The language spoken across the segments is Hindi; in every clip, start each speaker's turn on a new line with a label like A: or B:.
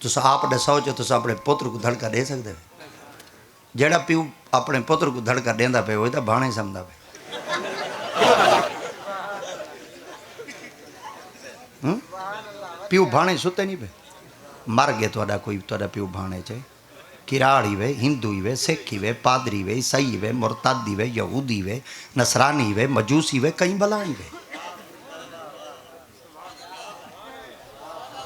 A: तुस आप दसो जो तुस अपने पुत्र को धड़का दे सकते हो? जेड़ा प्यू अपने पुत्र को धड़का देंदा पे वो तो भाणे समझदा पे। प्यू भाणे सुते नहीं पे, मर गए तो कोई तो प्यू भाणे चे किराड़ी वे, हिंदू वे, सिख वे, पादरी वे, ईसाई वे, मुरतादी वे, यहूदी वे, नसरानी वे, मजूसी वे, कई बलाई वे।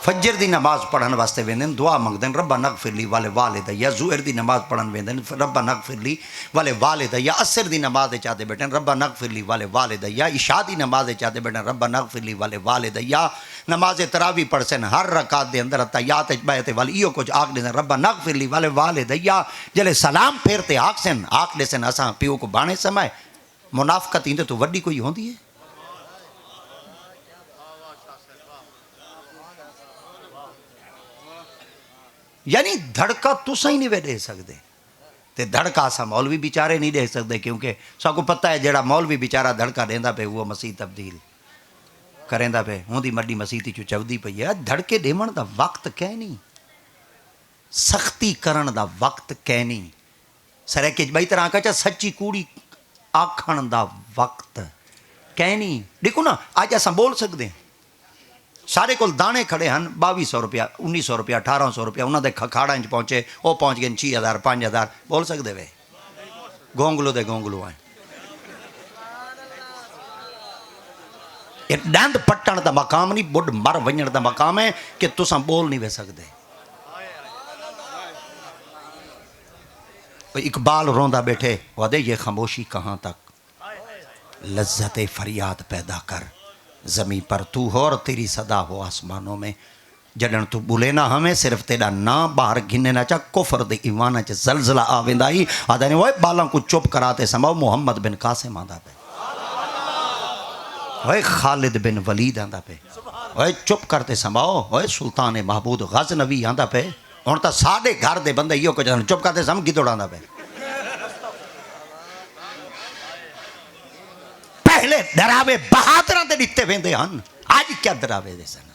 A: फजर की नमाज पढ़न वास्ते वेंदे दुआ मंगते रब्बा नगफिरली वाले वालिदैया। ज़ुहर की नमाज पढ़न वेंदे रब्बा नगफिरली वाले वालिदैया। असर की नमाज चाहते बैठे रब्बा नगफिरली वाले वालिदैया। इशा की नमाज चाहते बैठे रब्बा नगफिरली वाले वालिदैया। नमाज तरावी पढ़सन हर रकात के अंदर तयात बैते वाल इो कुछ आख दें रब्बा नगफिरली वाले वालिदैया। जले सलाम फेरते आखसन आख देसन असां प्यो को बाणे समय। मुनाफकत इंदे तो वड्डी कोई होंदी है? यानी धड़का तुस ही नहीं वे दे सकते, ते धड़का असा मौलवी बेचारे नहीं दे सकते, क्योंकि सबको पता है जड़ा मौलवी बेचारा धड़का देंदा पे वो मसीह तब्दील करेंदा पे होंदी मड्डी मसीह चू चवदी पई है। धड़के देवण दा वक्त कै नहीं, सख्ती करण दा वक्त कै नहीं, सरके बई तरह कचा सच्ची कूड़ी आखण दा वक्त कै नहीं। देखो ना अज अस बोल सकते हैं, सारे को दाने खड़े हैं 2200 रुपया 1900 रुपया 1800 रुपया उन्होंने खखाड़ा पहुँचे, वो पहुँच गए 6000 5000 बोल सकते वे? गोंगलू दे गोंगलू आए। डंद पट्टन का मकाम नहीं, बुढ़ मर वजन का मकाम है कि तुसा बोल नहीं वे सकते। इकबाल रोंदा बैठे वादे ये खामोशी कहाँ तक, लज्जत फरियाद पैदा कर ज़मीं पर तू हो और तेरी सदा हो आसमानों में। जडन तू बुले ना हमें सिर्फ तेरा ना बाहर गिने ना चा कुफर दे ईमान च जलजला आवेंदाई। आदा ने वो बालों को चुप कराते समाओ मोहम्मद बिन कासिम आंदा पे, ओए खालिद बिन वलीद आंदा पे, ओए चुप करते समाओ, ओए सुल्तान महमूद गजनवी आंदा पे। हुण तां साडे घर दे बंदे इहो कुछ चुप करते सम गिदड़ आंदा पे। पहले डरावे बहादुर ते दिते वेंदे हन, अज क्या डरावे दे सन।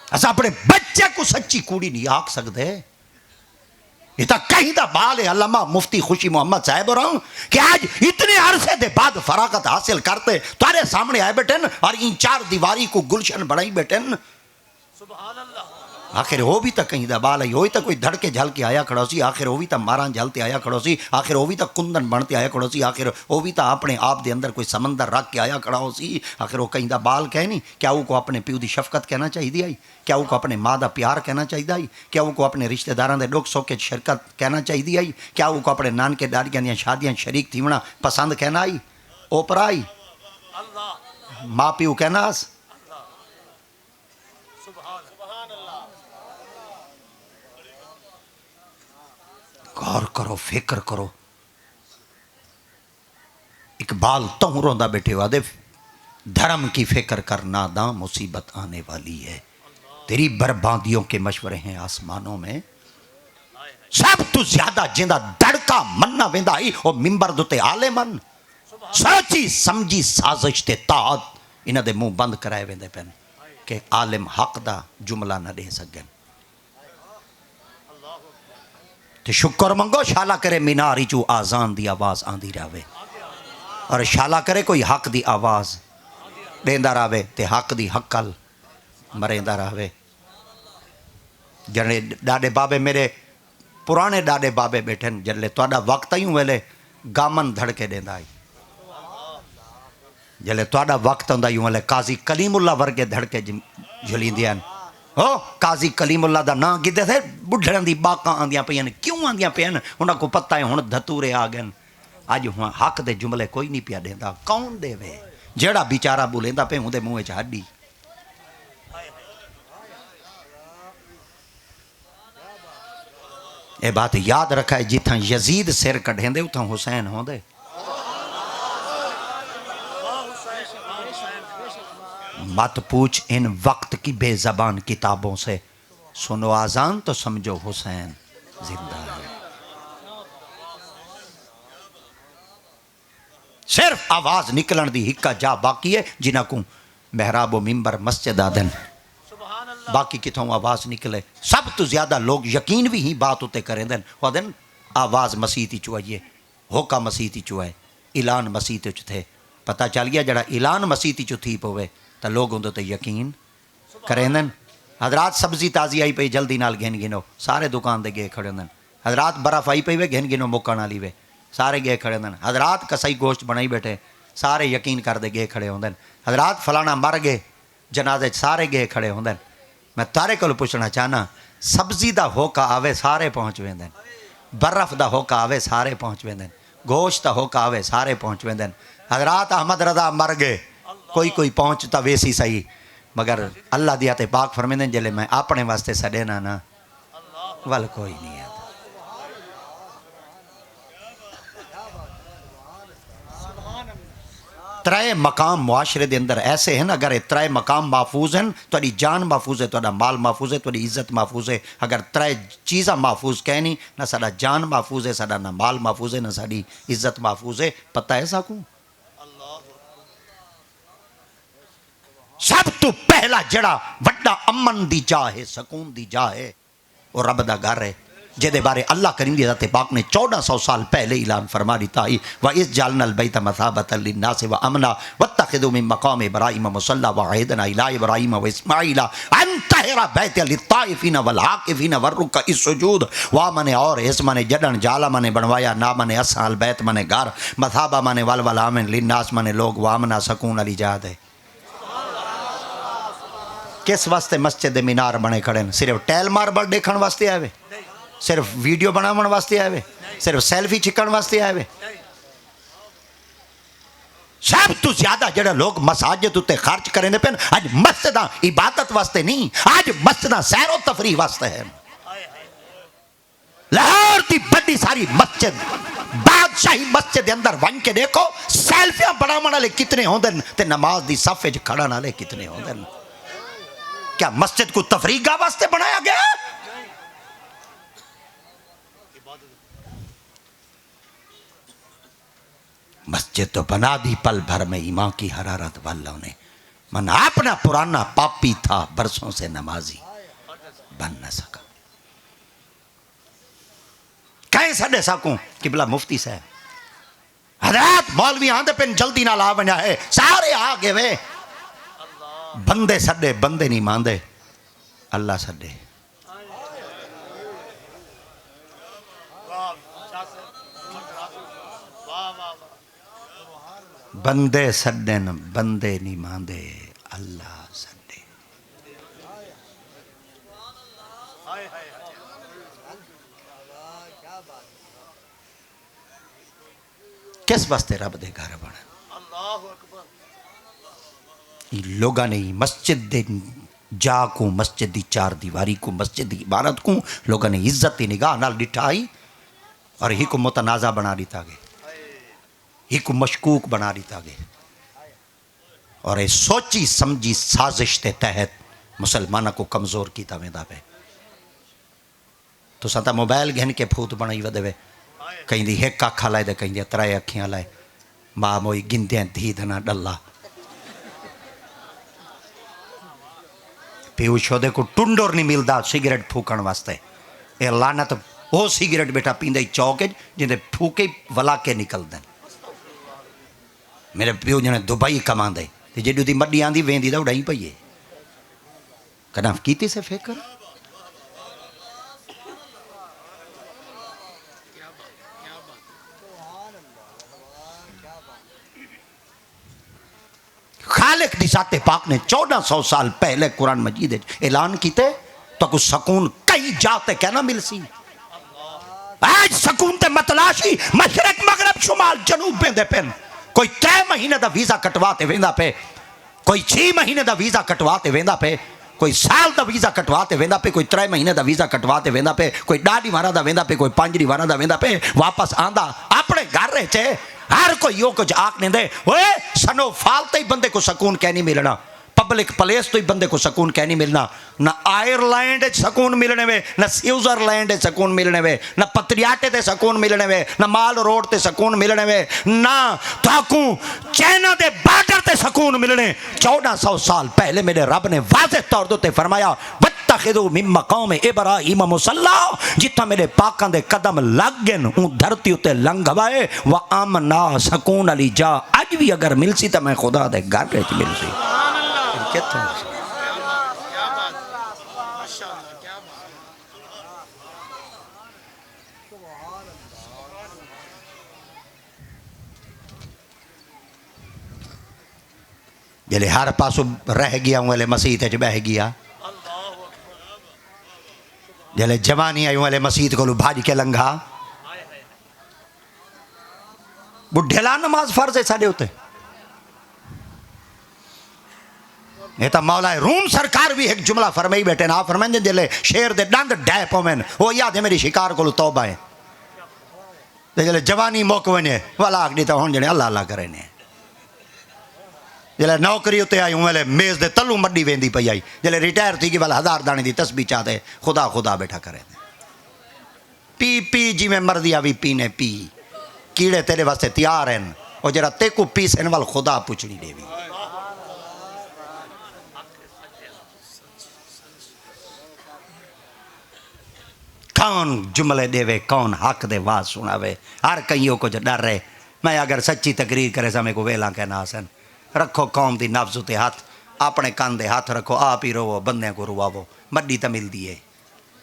A: अस अपने बच्चे को सच्ची कूड़ी नहीं आख सकते। ये तो कहीं का बाल है अल्लामा मुफ्ती खुशी मोहम्मद साहब और कि आज इतने अरसे के बाद फरागत हासिल करते तारे सामने आए बैठे और इन चार दीवारी को गुलशन बनाई बैठे। आखिर वो भी तो कहीं दा बाल है, वही तो कोई धड़के झल के आया खड़ो सी, आखिर वो भी तो मारा झलते आया खड़ो सी, आखिर वो भी तो कुंदन बनते आया खड़ो सी, आखिर वो भी तो अपने आप के अंदर कोई समंदर रख के आया खड़ा हो सी। आखिर वो कहीं दा बाल कह नहीं, क्या वो को अपने प्यू की शफकत कहना चाहिए आई, क्या वो को अपने माँ का प्यार कहना चाहिए आई, क्या वो को अपने रिश्तेदारों के दुख सुख शिरकत कहना चाहिए आई, क्या वो को अपने नानके दादियां दी शादियां शरीक थीवना पसंद कहना आई, ओपरा आई माँ प्यू कहना। गौर करो, फिक्र करो। इकबाल तो रोंदा बैठे हुआ दे धर्म की फिक्र करना दा मुसीबत आने वाली है, तेरी बर्बादियों के मशवरे हैं आसमानों में। सब तू ज्यादा जिंदा धड़का मनना वेंदा ही वो मिंबर दुते आले मन सची समझी साजिश ते ताद इन्हां दे मुंह बंद कराए वेंदे पेन कि आलिम हक दा जुमला न दे सकन। तो शुक्र मंगो शाला करे मीनारी चू आजान दी आवाज आंदी रहे, और शाला करे कोई हक दी आवाज देंदा रहे ते हक दी हक्कल मरेंदा रहे। जने डाडे बाबे मेरे पुराने डाडे बाबे बैठे जल्ले तुहाडा वक्त आयूं वेले गामन धड़के देंदा आई, जल्ले तुहाडा वक्त हुंदा यूं वेले काजी कलीमुल्ला वर्गे धड़के झुलींदियां। हो काजी कलीमुल्ला दा नां गिदे थे बुढ़ड़न दी बाकां आंदियां पईयां, क्यों आंदियां पईयां? उन्हां को पता है हुण धतूरे आ गए। अज हुण हक दे जुमले कोई नहीं पिया देंदा, कौन देवे? जेड़ा बेचारा बोलेंदा पे उहदे मूँह च हड्डी। ये बात याद रखा है, जिथां यजीद सिर कढेंदे उथां हुसैन होंदे। मत पूछ इन वक्त की बेजबान किताबों से, सुनो आजान तो समझो हुसैन जिंदा है। सिर्फ आवाज निकलन दी हिक्का जा बाकी है जिन्हां को महराब व मिंबर मस्जिद आदन, बाकी कितों आवाज़ निकले। सब तो ज़्यादा लोग यकीन भी ही बात उते करें देन वदन आवाज़ मसीह ती चुआइए, होका मसीह ती चुआए, ऐलान मसीह ते थे। पता चल गया जड़ा ऐलान मसीह ती चु थी पवे तो लोग उन्दे ते यकीन करें देन। हजरात सब्जी ताज़ी आई पई जल्दी नाल घिन गिनो, सारे दुकान दे गए खड़े होंदन। हजरात बर्फ़ आई पई वे घिन गिनो मुक्कण वाली वे, सारे गए खड़े होंदन। हजरात कसाई गोश्त बनाई बैठे, सारे यकीन करते गए खड़े होंदन। हजरात फलाना मर गए जनाजे सारे गए खड़े होंदन। मैं तारे को पुछना चाहना, सब्जी का होका आवे सारे पहुँच वेंदन, बर्फ़ का होका आवे सारे पहुँच वेंदन, गोश्त का होका आवे सारे पहुँच वेंदन। हजरात अहमद रजा मर गए, कोई कोई पहुँचता वेसी सही, मगर अल्लाह दिया ते पाक फरमेंदन जले मैं अपने वास्ते सड़े ना वल कोई नहीं आता। त्रै मकाम मुआशरे के अंदर ऐसे हैं, अगर ये त्रै मकाम महफूज हैं तो जान महफूज है, तो माल महफूज है, तो इज्जत महफूज है। अगर त्रै चीज़ा महफूज कह नहीं ना, साडा जान महफूज है, साडा ना माल महफूज है, ना साडी इज्जत महफूज है। पता है साकू सब तो पहला जड़ा वड्डा अमन दी जा है, सकून दी जा है, और रब दा घर है, जिहदे बारे अल्लाह करीम दी ज़ात पाक ने 1400 साल पहले ऐलान फरमा दिता ही, व इस जालनल बैत मसाबतल लिन्नास व अमना वत्तखिदू मिन मकाम इब्राहीम मुसल्ला व अहिदना इला इब्राहीम व इस्माईला अन तहरा बैत लित्ताइफिन वल आकिफिन वर्रुक इस्सुजूद। वा मने और इस मने जडन जाला मने बनवाया, ना मने असाल बैत मने घर, मसाबा मने वल वल आमिन लिन्नास मने लोग, व अमना सकून अली जात है। किस वास्ते मस्जिद मीनार बने खड़े हैं? सिर्फ टैल मार्बल देखने वास्ते आए, सिर्फ वीडियो बनाने वास्ते आए, सिर्फ सेल्फी छिकण वास्ते आए। सब तो ज्यादा जड़े लोग मसाजिद उत्ते खर्च करेंगे पे आज मस्जिद इबादत वास्ते नहीं, आज मस्जिद सैरो तफरी वास्ते है। लाहौर की बड़ी सारी मस्जिद बादशाही मस्जिद के अंदर वन के देखो, सेल्फियां बनाने वाले कितने होंदे ते नमाज की सफ़े च खड़न वाले कितने होंदे। क्या मस्जिद को तफरीगा वास्ते बनाया गया? मस्जिद तो बना दी पल भर में ईमान की हरारत वालों ने। मन अपना पुराना पापी था, बरसों से नमाजी बन न सका। कहीं सडे साकू किबला मुफ्ती साहब हजरत मौलवी आंदे पिन जल्दी ना ला वना है, सारे आ गए वे, बंदे सडे बंदे नहीं मांदे, अल्लाह सडे। बंदे सडन बंदे नहीं मांदे, अल्लाह सडे। किस वास्ते रब दे घर बने? लोगों ने मस्जिद दे जा को, मस्जिद की चार दीवारी को, मस्जिद की इबारत को लोगों ने इज्जत की निगाह नाल डिठाई और ही को मुतनाज़ा बना दिता गया, ही को मशकूक बना दिता गया। और ये सोची समझी साजिश के तहत मुसलमानों को कमज़ोर किया वेंदा पे। तो सता मोबाइल घिन के फूत बनाई वदे, कहीं दी एक अख लाए तो कहीं त्रै अखियां लाए, मां मोई गिनदे धी धना डल्ला पीयूष ओदे को टुंडोर नहीं मिलता सिगरेट फूकण वास्ते। ये लानत वो सिगरेट बेटा पींदे चौक जिंदे फूके वला के निकलदे। मेरे प्यो जने दुबई कमांदे ते जेडी दी मड्डी आंदी वेंदी दा उड़ाई पई है, कदा कीती से फिक्र? खालिक दी ज़ाते पाक ने 1400 साल पहले कुरान मजीद ऐलान किते तो कुछ सकून कई जाते क्या ना मिल सी। आज सकून ते मतलाशी मशरक मगरब शुमाल जनूब पे दे पेन। कोई 3 महीने का वीज़ा कटवाते वेंदा पे, कोई 6 महीने का वीज़ा कटवाते वेंदा पे, कोई साल का वीज़ा कटवाते वेंदा पे, कोई 3 महीने का वीज़ा कटवाते वेंदा पे, कोई 10 ॾींहं का वेंदा पे, कोई 5 ॾींहं का वेंदा पे, वापस आंदा अपने घर रहे। हर कोई यो कुछ आख नहीं दे, ओए सनो फालते ही बंदे को सकून क्या नहीं मिलना। पब्लिक प्लेस तो ही बंदे को सकून कह नहीं मिलना। ना आयरलैंड सकून मिलने वे, ना स्विट्जरलैंड सकून मिलने वे, ना पत्रियाटे ते सकून मिलने वे, ना माल रोड ते सकून मिलने वे, ना ताकू चाइना दे बॉर्डर ते सकून मिलने। 1400 साल पहले मेरे रब ने वाज़ेह तौर ते फरमाया वत्तखिज़ू मिन मक़ाम इब्राहीम मुसल्ला, जिथा मेरे पाकां दे कदम लग गए उ धरती उत्ते लंघवाए व आमना सकून अली जा। अज भी अगर मिलसी तो मैं खुदा दे घर विच मिलसी। जले हर पासों रह गया वाले मसीत बह गया, जले जवानी आई वाले मसीत को भाज के लंघा। बुढ़ेला नमाज फर्ज है साढ़े उत्ते। ये तो मौला रूम सरकार भी एक जुमला फरमाई बैठे ना, फरमाइंदे जले शेर दे डंग डै पवेन वो याद है मेरी शिकार को तौबा है। जले जवानी मुक वने वाला आखदी तो हुण जने अल्लाह अल्लाह करे ने। जले नौकरी उत्ते आई वाले मेज दे तलू मड्डी वेंदी पई आई, जले रिटायर थी कि वाला 1000 दाने दी तस्बीह चाहते खुदा खुदा बैठा करे। पी पी जिवें मर्जी आवी पीने पी, कीड़े तेरे वास्ते तैयार हैं। और जरा तेकू पीसन वाल खुदा पुछनी देवी। कौन जुमले देवे, कौन हक दे वाज सुनावे। हर कईयों को जो डर रहे मैं अगर सच्ची तकरीर करे समय को वेला कहना सन। रखो कौम दी नफ्स उते हाथ, अपने कान दे हाथ रखो, आप ही रोवो बंदे को रुवावो। मड्डी तो मिलती है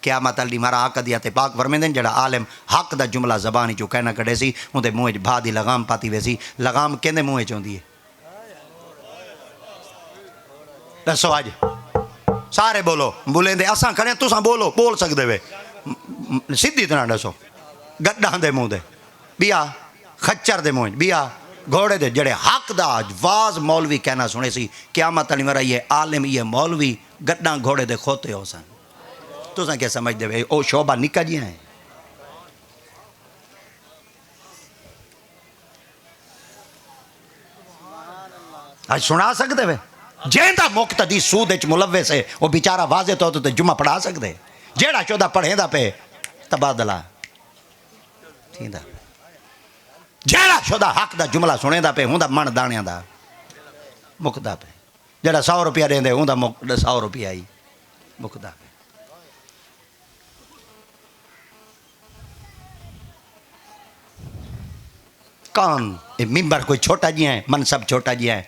A: क़यामत अल्ली मारा हक दिया ते पाक फरमेंदे जड़ा आलिम हक दा जुमला ज़बानी चो कहना कढे सी उनके मुँह च भा दी लगाम पाती वैसी। लगाम कहंदे मुँह च होंदी है। दसो अज सारे बोलो बोलेंदे असां करें तुसां बोलो बोल सकदे वे सीधी तरह दसो। गड्डां दे मुँह दे बिया, खच्चर दे मुँह बिया, घोड़े दे जड़े हक दा वाज मौलवी कहना सुने सी क़यामत अल्ली मारा ये आलिम ये मौलवी गड्डां घोड़े दे खोते हो सन। तुसां क्या समझदे वे ओ शोभा निक्का जिहा है। आज सुना सकते वे जेंदा मुक्तदी सूद च मुलव्वस है वो बेचारा वाज़े तौर ते जुमा पढ़ा सकदे। जेड़ा चौदा पढ़ेंदा पे तबादला थींदा, जेड़ा चौदा हक दा जुमला सुनेंदा पे हुंदा मन दाणियां दा मुकदा पे। जेड़ा 100 रुपया देंदे हुंदा 100 रुपया ही मुकदा पे। कौन ये मिंबर कोई छोटा जी है, मनसब छोटा जी है।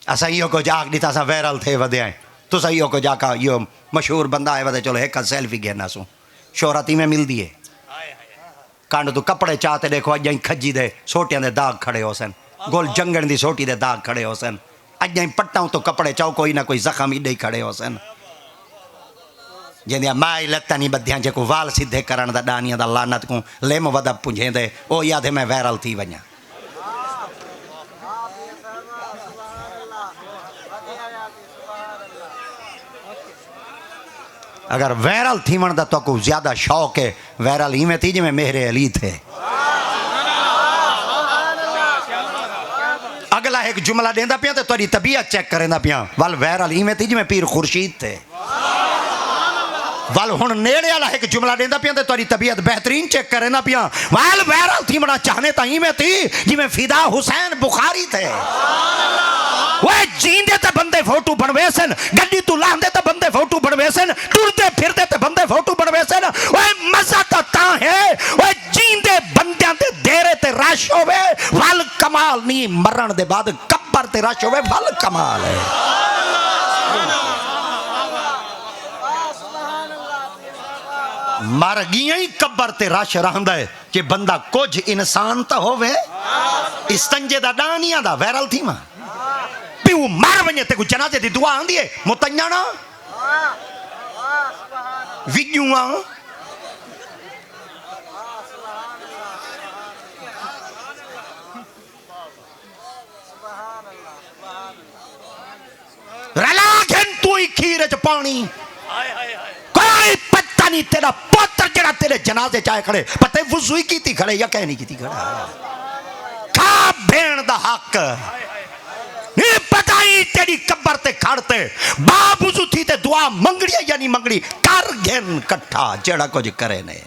A: असा इो को जाग दी असा वायरल थे वधे आए तुस इो को जाका यो मशहूर बंदा है वधे चलो एक सेल्फी घेरना सो शोहरत में मिलती है। कांड तू कपड़े चाहते देखो अज खजी दे सोटियां दे दाग खड़े हो सन, गोल जंगण दी सोटी दे दाग खड़े हो सन। अज पट्टां तो कपड़े चाओ कोई ना कोई जख्म इडे खड़े हो सन। जिंदियां माई लत्तां नहीं बधियां जेको वाल सीधे करण दा डानियां दा लानत को लिम वदा पुंझेंदे ओ याद है मैं वायरल थी वञा। अगर वायरल थी वन तो को ज्यादा शौक है वायरल इवें थी जिवें मेहरे अली थे। अगला एक जुमला देंदा पिया तो तुहाडी तबीयत चेक करेंदा पिया वल वायरल इवें थी जिवें पीर खुर्शीद थे। वल हुण नेड़े वाला एक जुमला देंदा पिया तो तुहाडी तबीयत बेहतरीन चेक करेंदा पिया वल वायरल थी मना चाहने ता इवें थी जिवें फिदा हुसैन बुखारी थे। वो जींदे ते बंदे फोटो बनवे सन, गड्डी तू लांदे ते बंदे फोटो बनवे सन, टुरदे फिरदे ते बंदे फोटो बनवे सन। वो मजा तो ता है वो जींदे बंदियां ते देरे ते रश होवे वल कमाल नहीं, मरण दे बाद कब्र ते रश होवे वल कमाल है। मर गया ही कब्र ते रश रहंदा है कि बंदा कुछ इंसान तो होवे इस्तंजे दा डानिया दा वायरल थी मां पिऊ मार वने ते को जनाजे दी दुआ आंदी है मुतन्याना विजुआ रला घन तू ही खीर च पानी कोई पता नहीं तेरा पुत्र जरा तेरे जनाजे चाहे खड़े पता वुजू ही की खड़े या कह नहीं की खड़ा खा भेण दा हक नहीं पता ही तेरी कब्र ते खड़ते बाबूजू थी ते दुआ मंगड़ी या नहीं मंगड़ी कर घेन कट्ठा जेड़ा कुछ करे ने